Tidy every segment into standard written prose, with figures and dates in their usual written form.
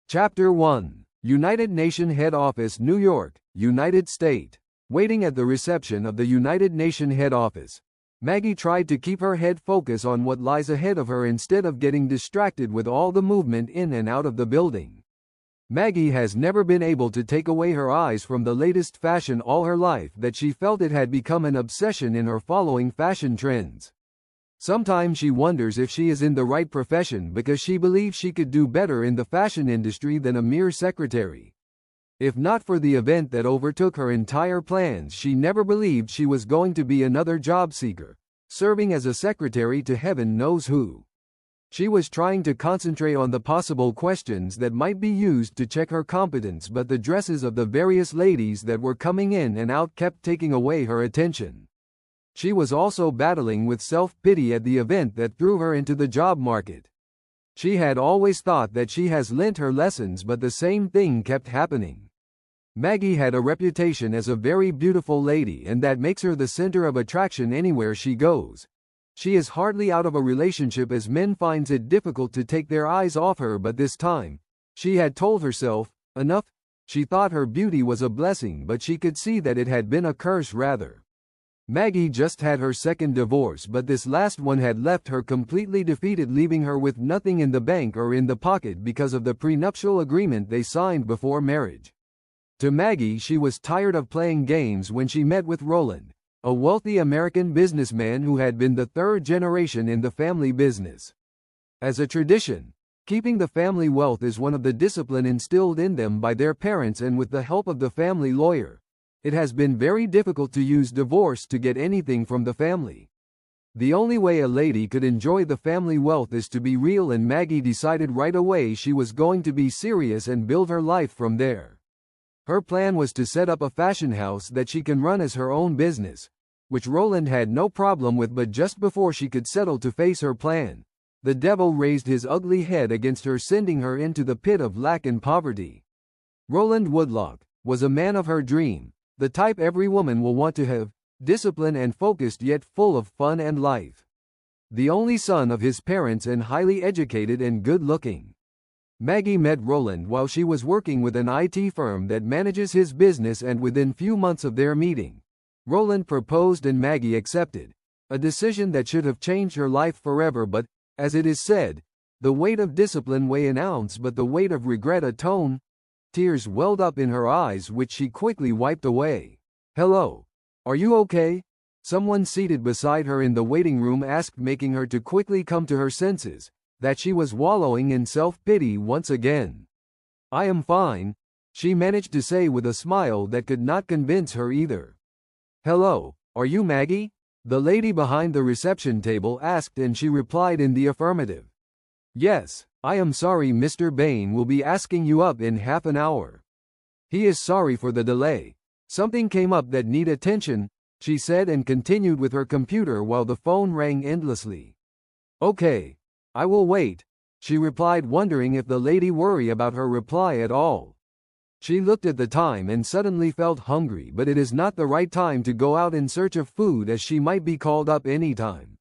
Chapter 1. United Nations Head Office, New York, United States. Waiting at the reception of the United Nations head office, Maggie tried to keep her head focused on what lies ahead of her instead of getting distracted with all the movement in and out of the building. Maggie has never been able to take away her eyes from the latest fashion all her life that she felt it had become an obsession in her following fashion trends. Sometimes she wonders if she is in the right profession because she believes she could do better in the fashion industry than a mere secretary. If not for the event that overtook her entire plans, she never believed she was going to be another job seeker, serving as a secretary to heaven knows who. She was trying to concentrate on the possible questions that might be used to check her competence, but the dresses of the various ladies that were coming in and out kept taking away her attention. She was also battling with self-pity at the event that threw her into the job market. She had always thought that she has learnt her lessons, but the same thing kept happening. Maggie had a reputation as a very beautiful lady, and that makes her the center of attraction anywhere she goes. She is hardly out of a relationship as men finds it difficult to take their eyes off her, but this time, she had told herself, enough. She thought her beauty was a blessing, but she could see that it had been a curse rather. Maggie just had her second divorce, but this last one had left her completely defeated, leaving her with nothing in the bank or in the pocket because of the prenuptial agreement they signed before marriage. To Maggie, she was tired of playing games when she met with Roland, a wealthy American businessman who had been the third generation in the family business. As a tradition, keeping the family wealth is one of the discipline instilled in them by their parents, and with the help of the family lawyer, it has been very difficult to use divorce to get anything from the family. The only way a lady could enjoy the family wealth is to be real, and Maggie decided right away she was going to be serious and build her life from there. Her plan was to set up a fashion house that she can run as her own business, which Roland had no problem with, but just before she could settle to face her plan, the devil raised his ugly head against her, sending her into the pit of lack and poverty. Roland Woodlock was a man of her dream, the type every woman will want to have, disciplined and focused yet full of fun and life. The only son of his parents and highly educated and good-looking. Maggie met Roland while she was working with an IT firm that manages his business, and within few months of their meeting, Roland proposed and Maggie accepted, a decision that should have changed her life forever, but, as it is said, the weight of discipline weighs an ounce but the weight of regret a ton. Tears welled up in her eyes, which she quickly wiped away. "Hello. Are you okay?" Someone seated beside her in the waiting room asked, making her to quickly come to her senses, that she was wallowing in self-pity once again. "I am fine," she managed to say with a smile that could not convince her either. "Hello, are you Maggie?" the lady behind the reception table asked, and she replied in the affirmative. "Yes, I am sorry, Mr. Bain will be asking you up in half an hour. He is sorry for the delay. Something came up that need attention," she said, and continued with her computer while the phone rang endlessly. "Okay, I will wait," she replied, wondering if the lady worried about her reply at all. She looked at the time and suddenly felt hungry, but it is not the right time to go out in search of food, as she might be called up anytime.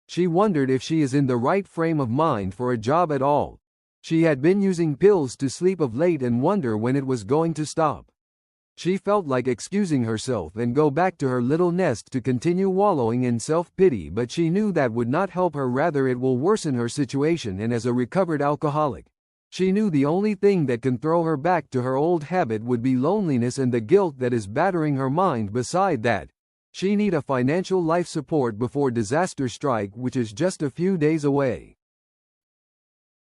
She wondered if she is in the right frame of mind for a job at all. She had been using pills to sleep of late and wonder when it was going to stop. She felt like excusing herself and go back to her little nest to continue wallowing in self-pity, but she knew that would not help her, rather it will worsen her situation, and as a recovered alcoholic, she knew the only thing that can throw her back to her old habit would be loneliness and the guilt that is battering her mind. Beside that, she need a financial life support before disaster strike, which is just a few days away.